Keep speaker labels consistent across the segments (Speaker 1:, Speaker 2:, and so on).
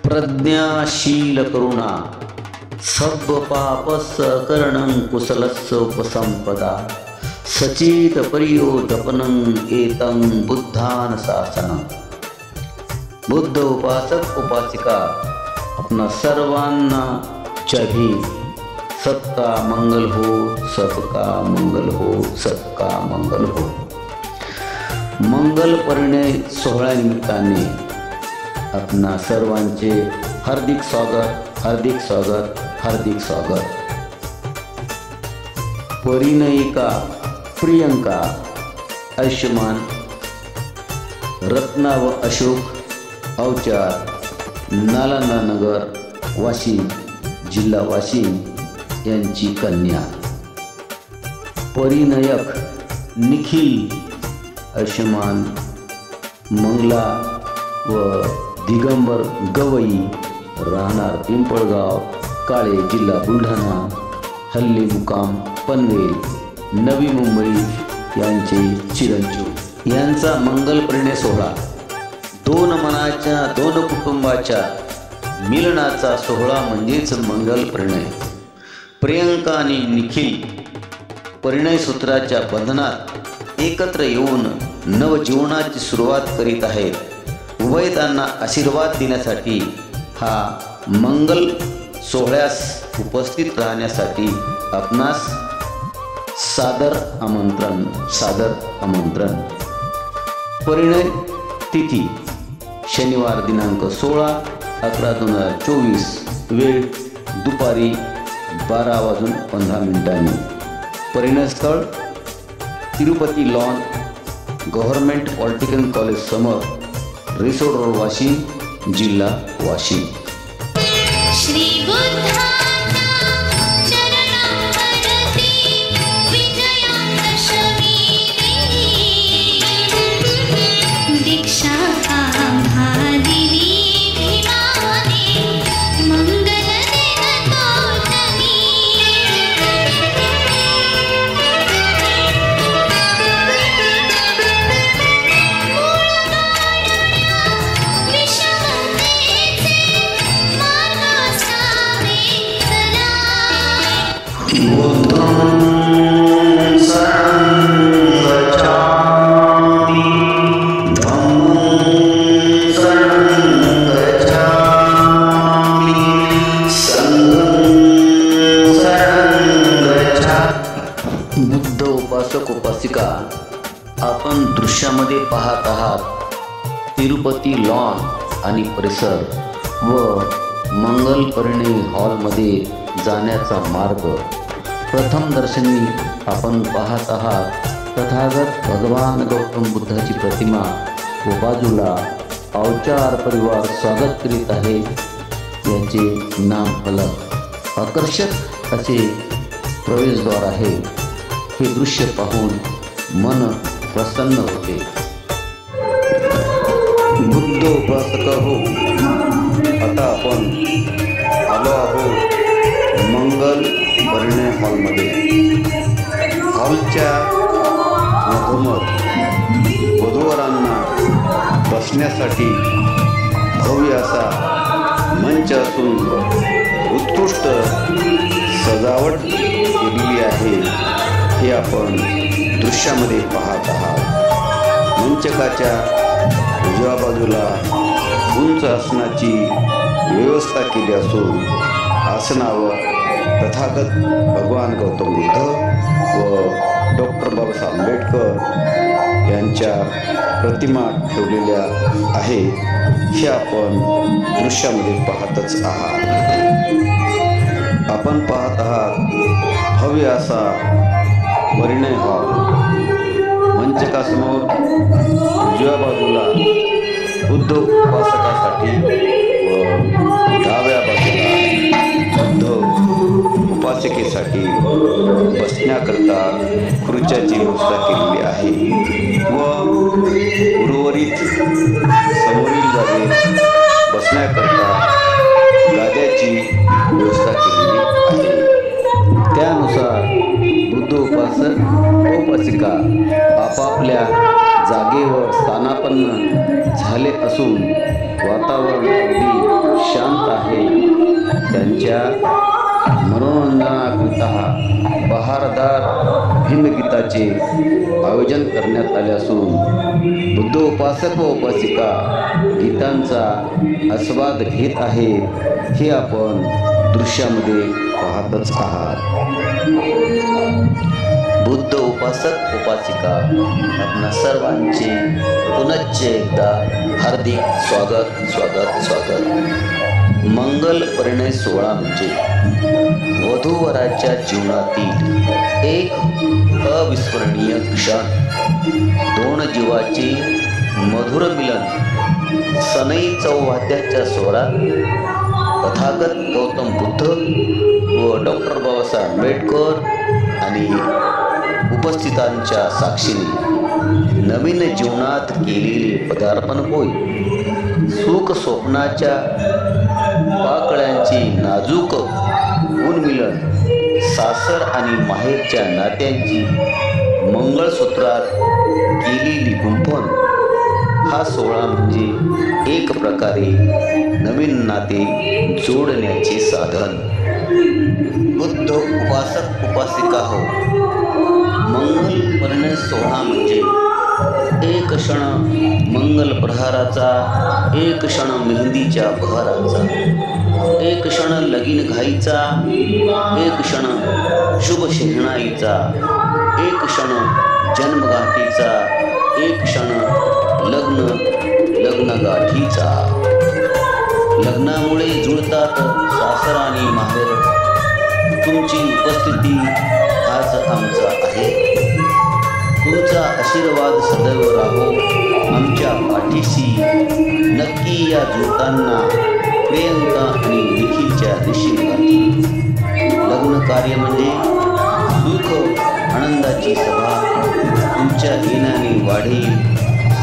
Speaker 1: प्रज्ञाशील करुणा सब्ब पापस करणं कुशलस्य उपसंपदा सचेत परियोजपनं एतं बुद्धान शासनं। बुद्ध उपासक उपासिका अपना सर्वांना जय। सबका मंगल हो, सबका मंगल हो, सबका मंगल हो। मंगल परिणय सोहळ्यानिमित्ताने आपणा सर्वांचे हार्दिक स्वागत, हार्दिक स्वागत, हार्दिक स्वागत। परिणयिका प्रियंका आयुष्मान रत्ना व अशोक अवचार नालंदा नगर वाशिम जिल्हा वाशिम यांची कन्या। परिणयक निखिल आयुष्मान मंगला व दिगंबर गवई राहणार पिंपळगाव काळे जिल्हा बुलढाणा हल्ली मुकाम पनवेल नवी मुंबई यांचे चिरंजीव यांचा मंगल परिणय सोहळा दोन मनाच्या दोन कुटुंबाच्या मिलनाचा सोहळा म्हणजेच मंगल परिणय। प्रियंका आणि निखिल परिणय सूत्राच्या बंधनात एकत्र येऊन नवजीवनाची सुरुवात करीत आहेत। उभयतांना आशीर्वाद देण्यासाठी हा मंगल सोहळ्यास उपस्थित राहण्यासाठी आपणास सादर आमंत्रण, सादर आमंत्रण। परिणय तिथी शनिवार दिनांक 16/11/2024 वेळ दुपारी 12:15 परिणय स्थळ Tirupati lawn government polytechnic college समोर रिसोड रोड वाशिम जिल्हा वाशिम।
Speaker 2: श्री बुद्धांना चरणं भरती विजयादशमी दीक्षा आभादिनी भीमाने मंगल दिन तोटली
Speaker 1: बुद्ध उपासक उपासिका आपण दृश्यामध्ये पाहत आहात तिरुपती लॉन आणि परिसर व मंगल परिणय हॉलमध्ये जाण्याचा मार्ग। प्रथम दर्शनी आपण पाहत आहात तथागत भगवान गौतम बुद्धाची प्रतिमा व बाजूला अवचार परिवार स्वागत करीत आहे याचे नाम फलक आकर्षक असे प्रवेशद्वार आहे। हे दृश्य पाहून मन प्रसन्न होते। बुद्ध उपासक हो, आता आपण आलो आहोत मंगल परिणय हॉलमध्ये। हॉलच्या मधोमध वधूवरांना बसण्यासाठी भव्य असा मंच असून उत्कृष्ट सजावट केलेली आहे हे आपण दृश्यामध्ये पाहत आहात। मंचकाच्या उजव्या बाजूला उंच आसनाची व्यवस्था केली असून आसनावर तथागत भगवान गौतम बुद्ध व डॉक्टर बाबासाहेब आंबेडकर यांच्या प्रतिमा ठेवलेल्या आहे हे आपण दृश्यामध्ये पाहतच आहात। आपण पाहत आहात भव्य असा परिणय हॉल। मंचकासमोर उजव्या बाजूला बुद्ध उपासकासाठी व डाव्या बाजूला बुद्ध उपासिकेसाठी बसण्याकरता खुर्च्याची व्यवस्था केलेली आहे व उर्वरित समोरील जागी बसण्याकरता गाद्याची व्यवस्था केलेली आहे। त्यानुसार बुद्ध उपासक व उपासिका आपापल्या जागेवर स्थानापन्न झाले असून वातावरण अगदी शांत त्यांच्या मनोरंजनाकरिता बहारदार भीमगीताचे आयोजन करण्यात आले असून बुद्ध उपासक व उपासिका गीतांचा आस्वाद घेत आहेत हे आपण दृश्यामध्ये पाहतच आहात. बुद्ध उपासक उपासिका आपणा सर्वांचे पुनश्च एकदा हार्दिक स्वागत स्वागत स्वागत. मंगल परिणय सोहळा म्हणजे वधूवराच्या जीवनातील एक अविस्मरणीय क्षण. दोन जीवाचे मधुर मिलन. सनई चौवाद्याच्या सोहळ्यात तथागत गौतम बुद्ध व डॉक्टर बाबासाहेब आंबेडकर आणि उपस्थितांच्या साक्षीने नवीन जीवनात केलेले पदार्पण होय. सुख स्वप्नाच्या पाकळ्यांची नाजूक उन्मिलन. सासर आणि माहेरच्या नात्यांची मंगळसूत्रात केलेली गुंफण. हा सोहळा म्हणजे एक प्रकारे नवीन नाते जोडण्याचे साधन. बुद्ध उपासक उपासिका हो, मंगल परिणय सोहळा म्हणजे एक क्षण मंगल प्रहाराचा, एक क्षण मेहंदीच्या बहाराचा, एक क्षण लगीन घाईचा, एक क्षण शुभ शहनाईचा, एक क्षण जन्मगाठीचा, एक क्षण लग्नगाठीचा. लग्नामुळे जुळतात सासर आणि माहेर. तुमची उपस्थिती हाच आमचा आहे. तुमचा आशीर्वाद सदैव राहो आमच्या पाठीशी. नक्की या जुळताना प्रियंका आणि निखिलच्या दिशेगाठी. लग्न कार्य म्हणजे सुख आनंदाची सभा. तुमच्या येण्याने वाढेल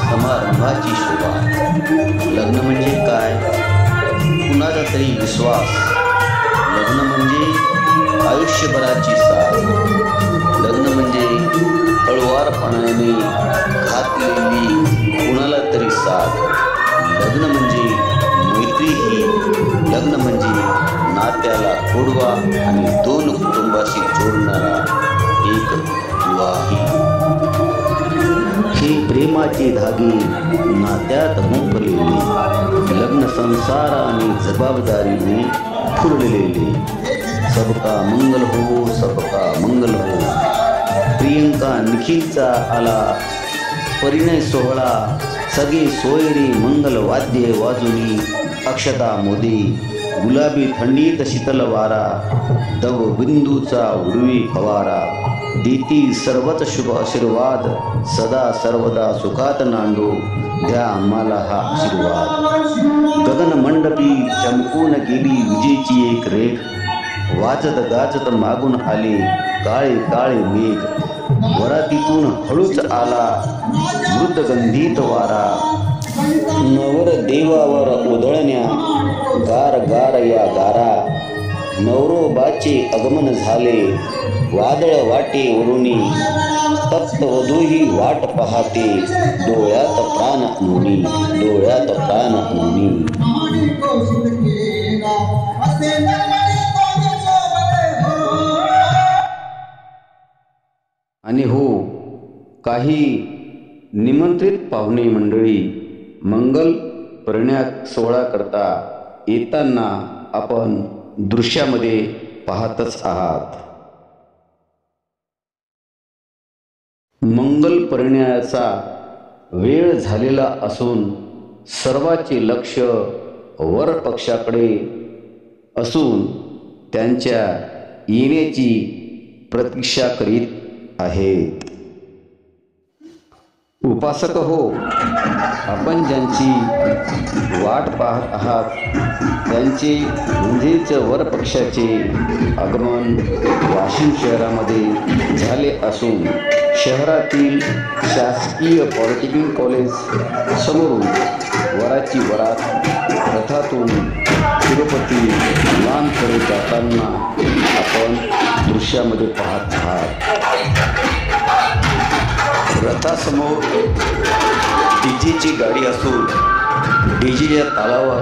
Speaker 1: समारंभाची शोभा. लग्न म्हणजे काय? कुणाचा तरी विश्वास. लग्न म्हणजे आयुष्यभराची साथ. लग्न म्हणजे हळुवारपणाने घातलेली कुणाला तरी साथ. लग्न म्हणजे मैत्री ही. लग्न म्हणजे नात्याला गोडवा आणि दोन कुटुंबाशी जोडणारा एक दुवाही. हे प्रेमाचे धागे नात्यात गुंफलेले. लग्न संसार आणि जबाबदारीने फुललेले. सबका मंगल हो, सबका मंगल हो. प्रियंका निखिलचा आला परिणय सोहळा. सगळे सोयरे मंगल वाद्ये वाजुनी. अक्षता मोदी. गुलाबी थंडीत शीतल वारा. दव बिंदूचा उडवी फवारा. देती सर्वच शुभ आशीर्वाद. सदा सर्वदा सुखात नांदो द्या आम्हाला हा आशीर्वाद. गगन मंडपी चमकून गेली विजेची एक रेख. वाजत गाजत मागून आले काळे काळे मेघ. वरातीतून हळूच आला मृदगंधीत वारा. नवर देवावर उधळण्या गार गार या गारा. नवरोबाचे आगमन झाले वादळ वाटेवरुनी. तप्त वधूही वाट पाहते डोळ्यात प्राण आणुनी. डोळ्यात प्राण आणुनी. आणि हो, काही निमंत्रित पाहुणे मंडळी मंगल परिणय सोहळा करता येताना आपण दृश्यामध्ये पाहतच आहात. मंगल परिणयाचा वेळ झालेला असून सर्वांचे लक्ष वर पक्षाकडे असून त्यांच्या येण्याची प्रतीक्षा करीत आहेत. उपासक हो, आपण ज्यांची वाट पाहत आहात त्यांचे म्हणजेच वर पक्षाचे आगमन वाशिम शहरामध्ये झाले असून शहरातील शासकीय पॉलिटेक्निक कॉलेज समोरून वराची वरात रथातून तिरुपती लांबकडे जाताना आपण दृश्यामध्ये पाहत आहात. रथासमोर डीजेची गाडी असून डीजेच्या तालावर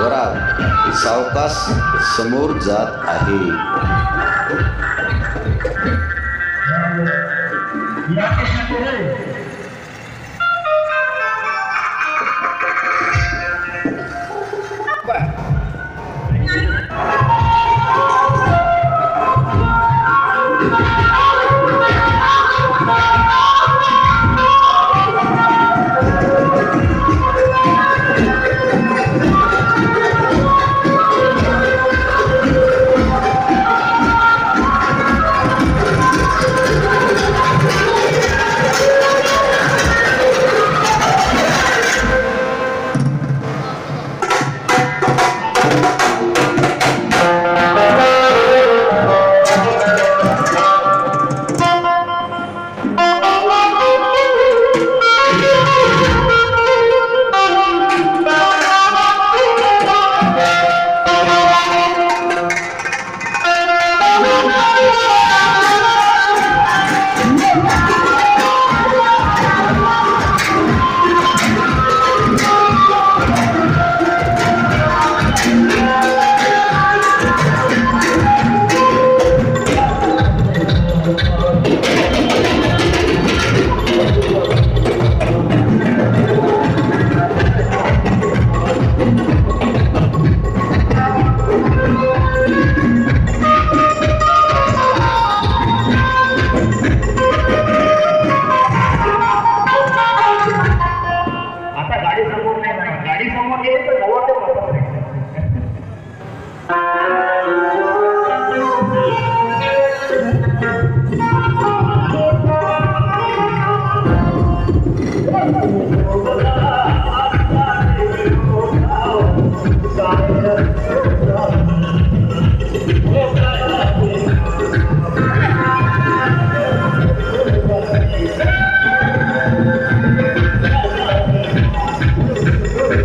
Speaker 1: वरात सावकाश समोर जात आहे.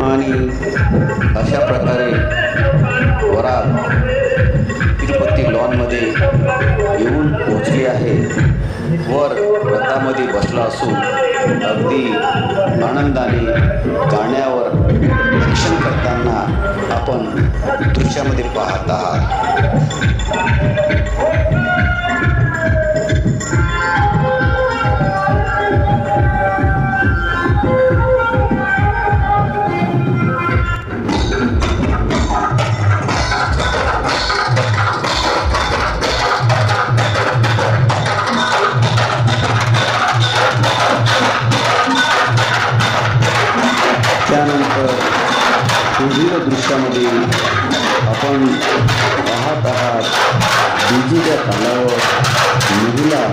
Speaker 1: आणि अशा प्रकारे वरात तिरुपती लॉनमध्ये येऊन पोहोचली आहे. वर रथामध्ये बसला असून अगदी आनंदाने गाण्यावर ॲक्शन करताना आपण दृश्यामध्ये पाहत आहात. त्यानंतर पुढील दृश्यामध्ये आपण पाहत आहात डीजेच्या तालावर महिला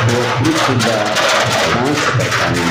Speaker 1: व पुरुषसुद्धा डान्स करताना.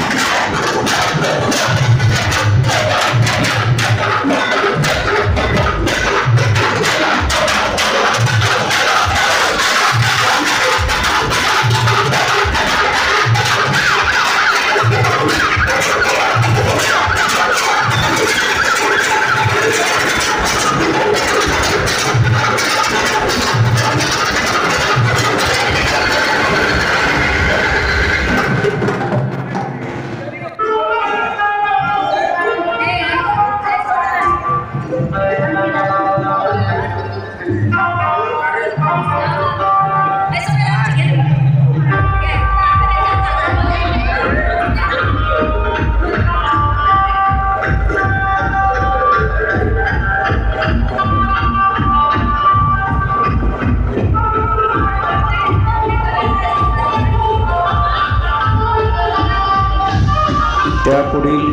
Speaker 1: त्यापुढील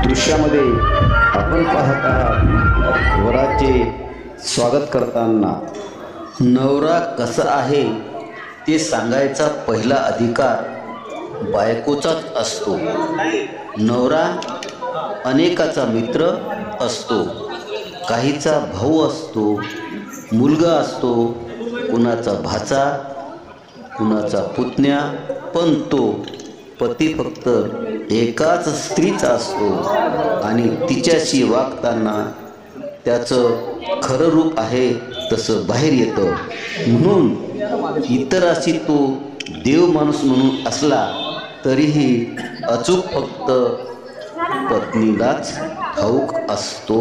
Speaker 1: दृश्यामध्ये आपण पाहत आहात वराचे स्वागत करताना. नवरा कसा आहे ते सांगायचा पहिला अधिकार बायकोचाच असतो. नवरा अनेकाचा मित्र असतो, काहीचा भाऊ असतो, मुलगा असतो, कुणाचा भाचा, कुणाचा पुतण्या, पण तो पती फक्त एकाच स्त्रीचा असतो आणि तिच्याशी वागताना त्याचं खरं रूप आहे तसं बाहेर येतं. म्हणून इतराशी तो देव माणूस म्हणून असला तरीही अचूक फक्त पत्नीलाच ठाऊक असतो.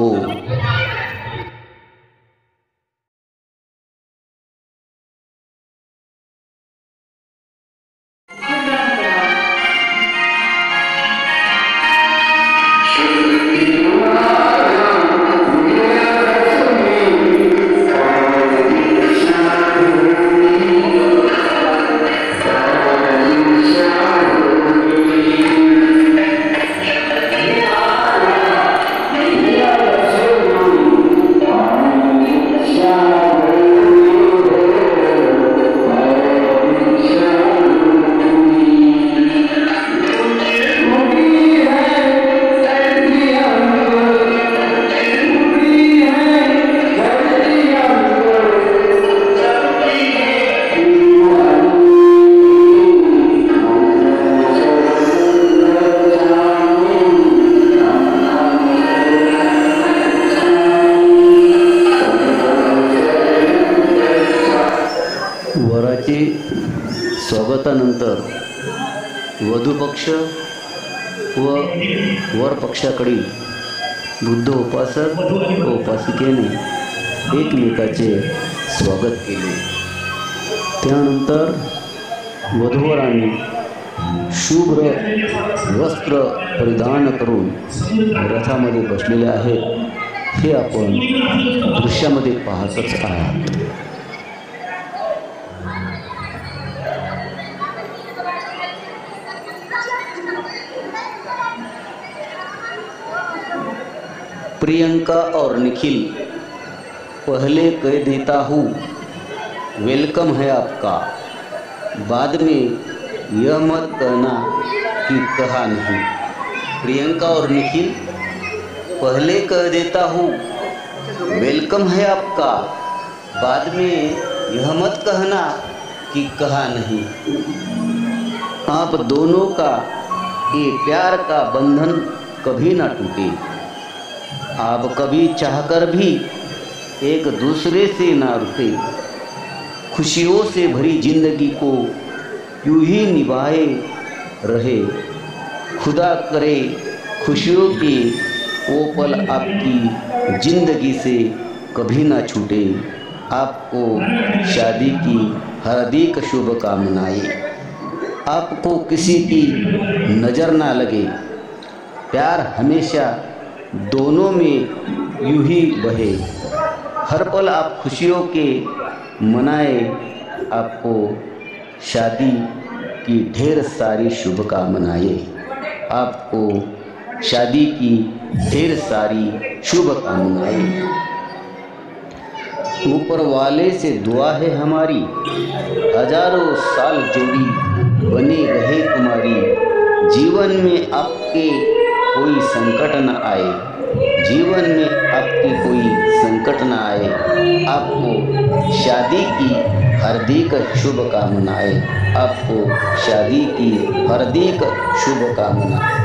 Speaker 1: वराचे स्वागतानंतर वधूपक्ष व वरपक्षाकडील बुद्ध उपासक व उपासिकेने एकमेकाचे स्वागत केले. त्यानंतर वधूवरांनी शुभ्र वस्त्र परिधान करून रथामध्ये बसलेले आहेत हे आपण दृश्यामध्ये पाहतच आहात. प्रियंका और निखिल, पहले कह देता हूँ वेलकम है आपका, बाद में यह मत कहना कि कहा नहीं. प्रियंका और निखिल, पहले कह देता हूँ वेलकम है आपका, बाद में यह मत कहना कि कहा नहीं. आप दोनों का ये प्यार का बंधन कभी ना टूटे. आप कभी चाहकर भी एक दूसरे से ना रुके. खुशियों से भरी जिंदगी को यूं ही निभाए रहे. खुदा करे खुशियों के वो पल आपकी जिंदगी से कभी ना छूटे. आपको शादी की हार्दिक शुभकामनाएं. आपको किसी की नज़र ना लगे. प्यार हमेशा दोनों में यूं ही बहे. हर पल आप खुशियों के मनाए. आपको शादी की ढेर सारी शुभकामनाएं. आपको शादी की ढेर सारी शुभकामनाएं. ऊपर वाले से दुआ है हमारी, हजारों साल जोड़ी बनी रहे तुम्हारी. जीवन में आपके कोई संकट न आए. जीवन में आपके कोई संकट न आए. आपको शादी की हार्दिक शुभकामनाएं. आपको शादी की हार्दिक शुभकामनाएं.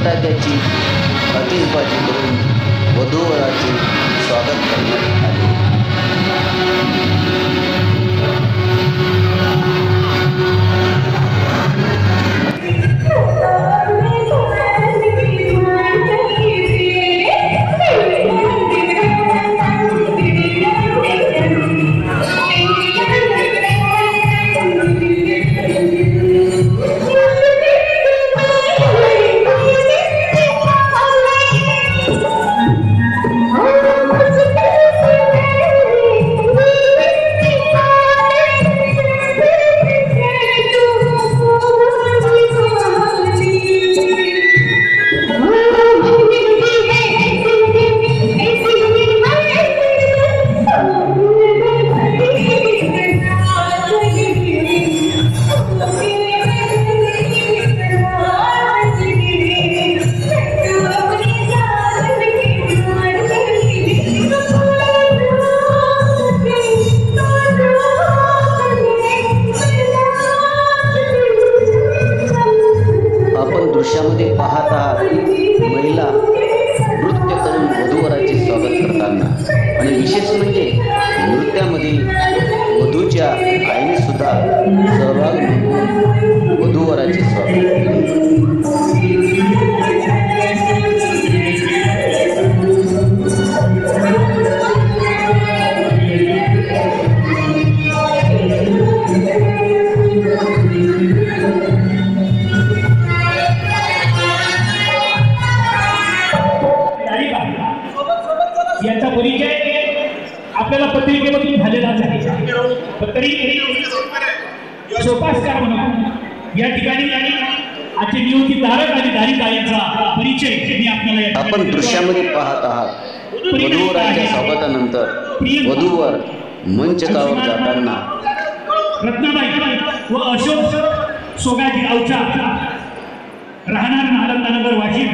Speaker 1: फटाक्याची आतिषबाजी करून वधूवराचे स्वागत करण्यात आले. दृश्यामध्ये पाहत आहात महिला नृत्य करून वधूवराचे स्वागत करताना. आणि विशेष म्हणजे नृत्यामध्ये वधूच्या आईने सुद्धा सहभाग नोंदवून वधूवराचे स्वागत केले.
Speaker 3: याचा परिचय आपल्याला पत्रिकेमधून झालेलाच आहे. तरी सोपासकार म्हणून या ठिकाणी आजचे नियुक्तीधारक आणि धारिका यांचा परिचय मी आपल्याला
Speaker 1: आपण दृश्यामध्ये पाहत आहात. वधूवराच्या स्वागतानंतर वधूवर मंचकावर जाताना
Speaker 3: रत्नाबाई व अशोक सोगाजी गावचा राहणार नालंदानगर वाशिम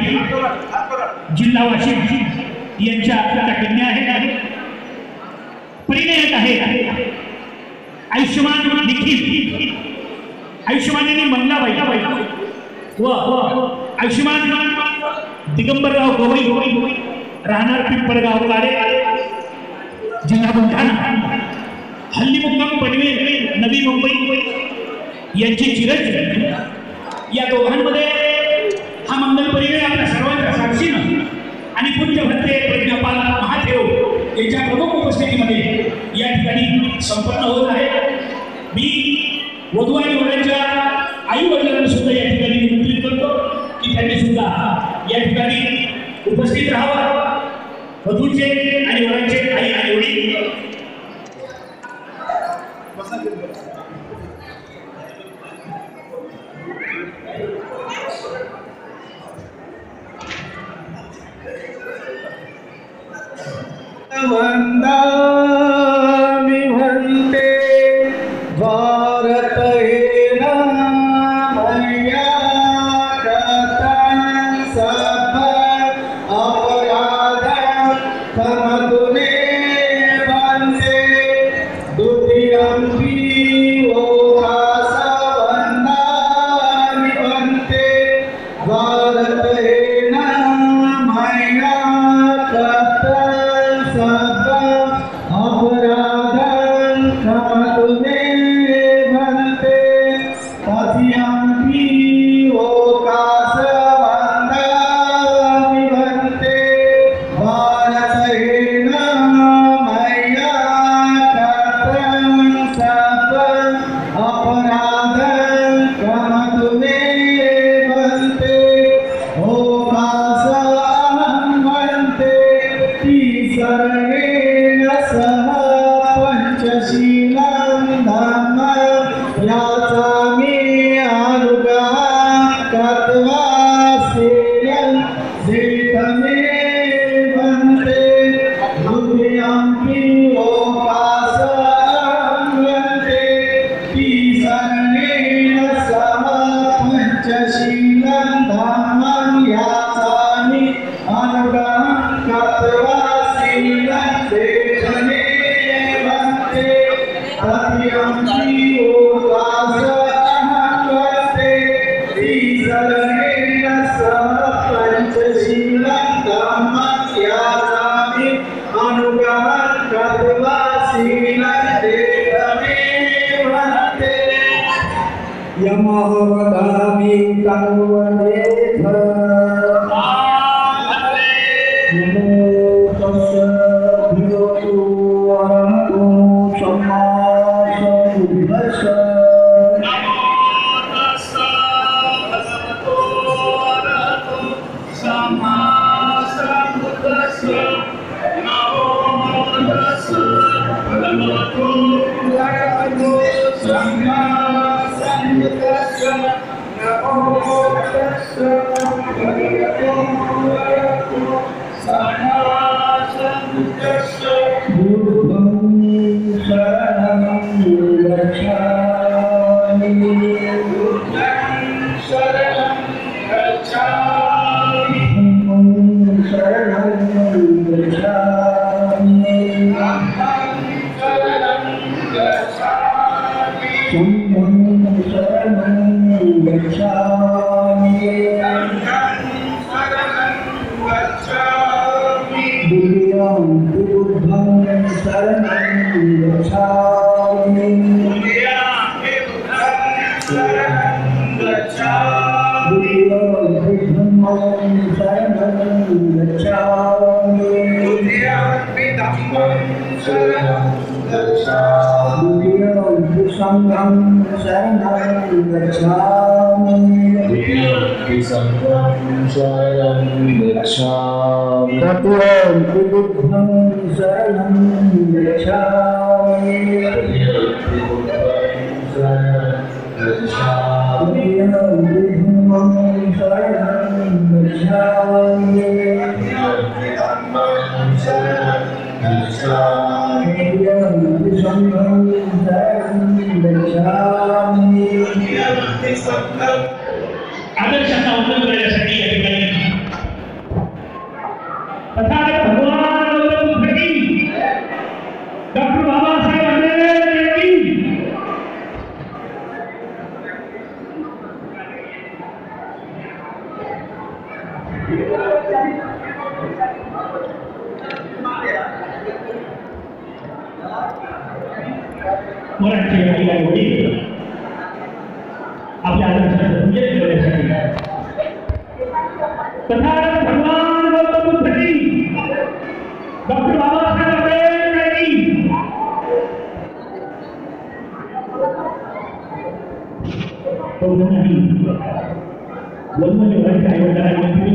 Speaker 3: जिल्हा वाशिम यांच्या कन्या आहेत. परिणय आहे आयुष्यमान निखिल, आयुष्यमानी मंगलाबाई व आयुष्यमान दिगंबरराव गवई राहणार पिंपळगाव काळे जिल्हा बुलढाणा. हल्ली मुक्काम पनवेल नवी मुंबई यांची चिरंजीव. या दोघांमध्ये हा मंगल परिणय आपल्या सर्वांच्या साक्षीनं आणि पूज्य भत्ते प्रज्ञापाल महादेव यांच्या प्रमुख उपस्थितीमध्ये या ठिकाणी संपन्न होत आहे. मी वधू आणि वरांच्या आई वडिलांना सुद्धा या ठिकाणी विनंती करतो की त्यांनी सुद्धा या ठिकाणी उपस्थित राहावं. वधूचे आणि वरांचे आई आणि वडील
Speaker 4: वंदामि भन्ते भारत हे मय्या कृतं सब अपराध क्षमतुमे वन्दे द्वितीयम्पि ओकास वन्दामि भन्ते भारत हे मय्या कृतं सब
Speaker 3: आदर्शांना उन्नत करण्यासाठी या ठिकाणी तथागत भगवान गौतम बुद्ध की, डॉक्टर बाबासाहेब आंबेडकर की, मराठी आई आई वडील आपल्या आदर्शांचं पूजन करण्यासाठी तथागत भगवान गौतम बुद्ध की, डॉक्टर बाबासाहेब आंबेडकर की, तो नाही वनमंडळाच्या आईवडिलांनी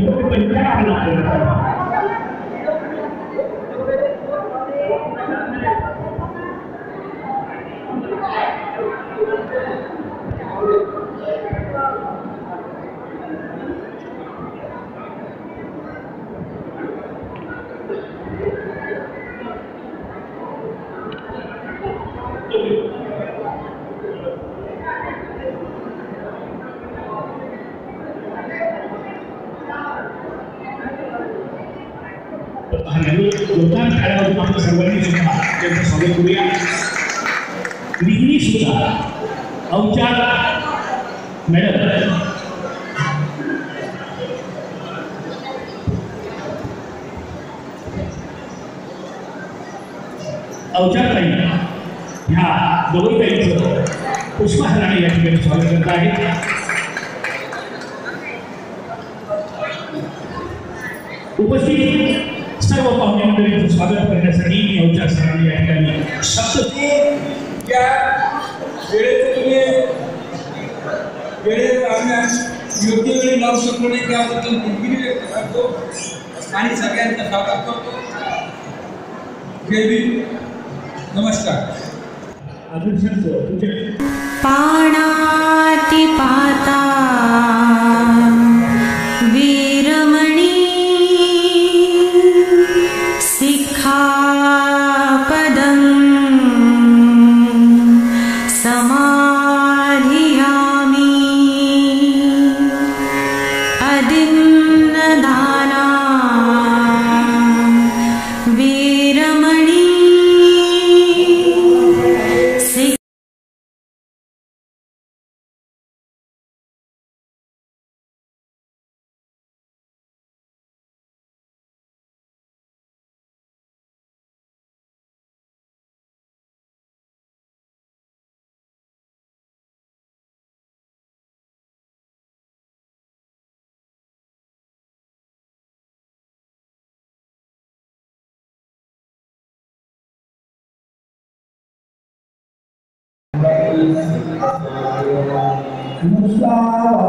Speaker 3: जोरदार खेळाडू आपण सर्वांनी सुद्धा त्यांचं स्वागत करूया. रिंगणी सुद्धा अवचार मॅडम अवचार ताई ह्या गवईताईंचं पुष्पहाराने या ठिकाणी स्वागत करत आहेत. उपस्थित सर्व पाहुणे मंडळींचं स्वागत करण्यासाठी मी अवचार सरांनी या ठिकाणी शब्द
Speaker 5: या वेळेत तुम्ही वेळेत आम्ही योग्य वेळी लावू शकलो नाही त्याबद्दल दिलगिरी व्यक्त करतो आणि सगळ्यांचं स्वागत करतो. जय भीम, नमस्कार.
Speaker 3: आदर्शांचं पूजन
Speaker 2: पाणाति पाता वीरमणी सिक्खापदं समाधियामि अदिन्नदाना वीरमणी
Speaker 4: मुस्तावा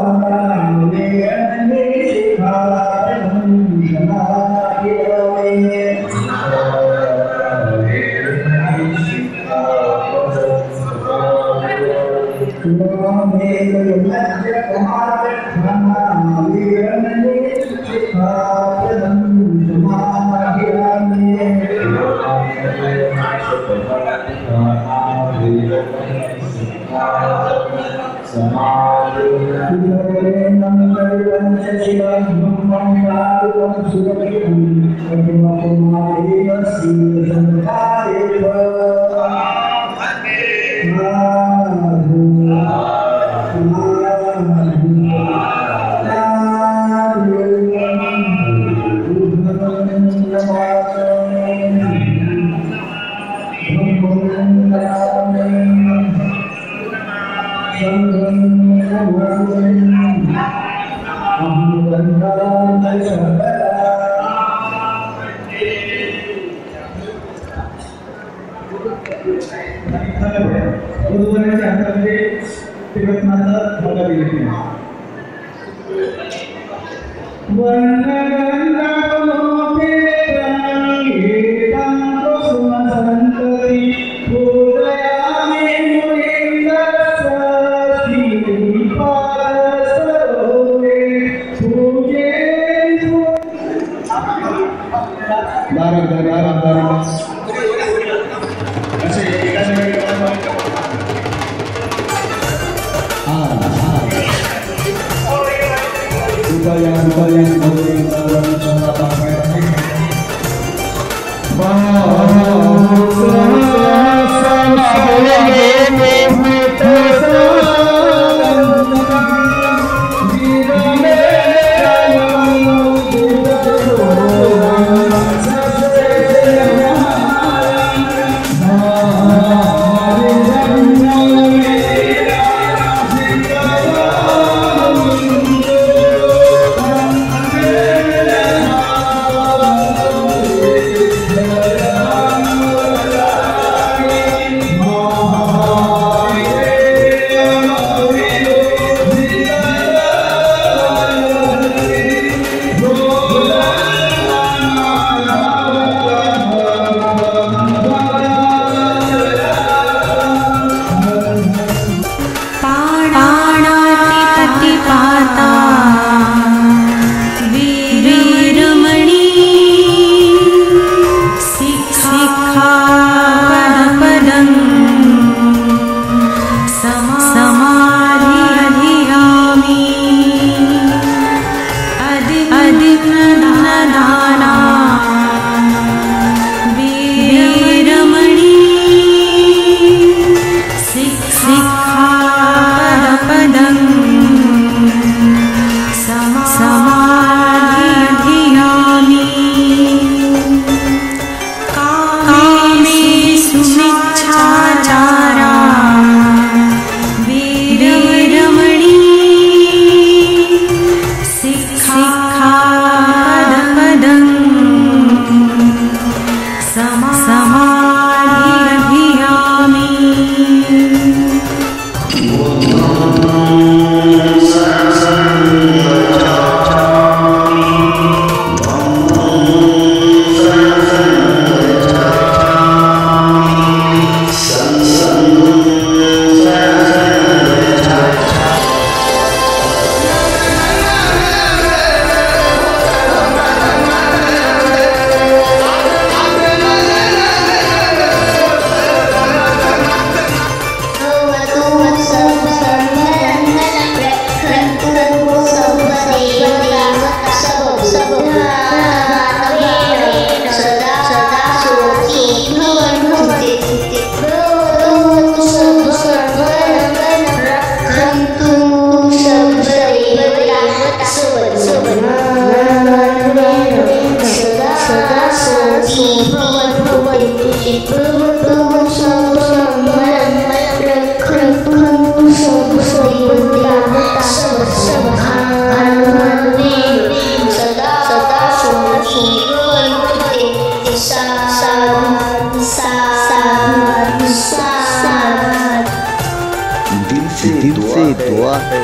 Speaker 1: दिल से दुआ है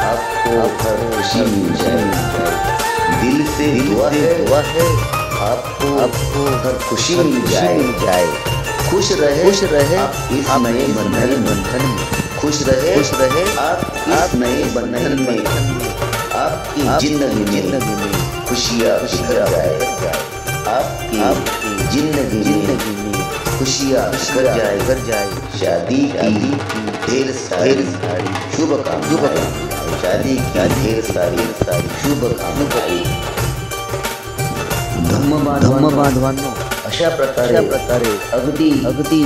Speaker 1: आपको हर खुशी मिल जाए। दिल से दुआ है आपको हर खुशी मिल जाए। खुश रहे आप इस नए बंधन में। खुश रहे आप इस नए बंधन में। आपकी जिंदगी में खुशियाँ बिखर जाए। आपकी जिंदगी में खुशियाँ कर जाए शादी की ढेर सारी शुभकामनाएं शादी की ढेर सारी शुभकामनाएं धम्म बांधवांनो अशा प्रकारे अगदी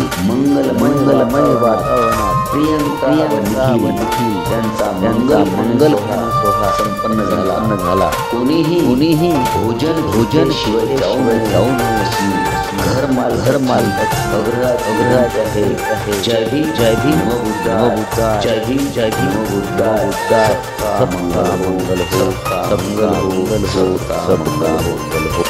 Speaker 1: मंगलमय वातावरणात प्रियंका व निखिल त्यांचा मंगल सोहळा संपन्न झाला. कोणीही भोजन शिवाय जाऊ नये. घर माल अग्रराज आहे. जय भीम बुद्धा जय भीम बुद्धा सबका मंगल हो सबका मंगल हो.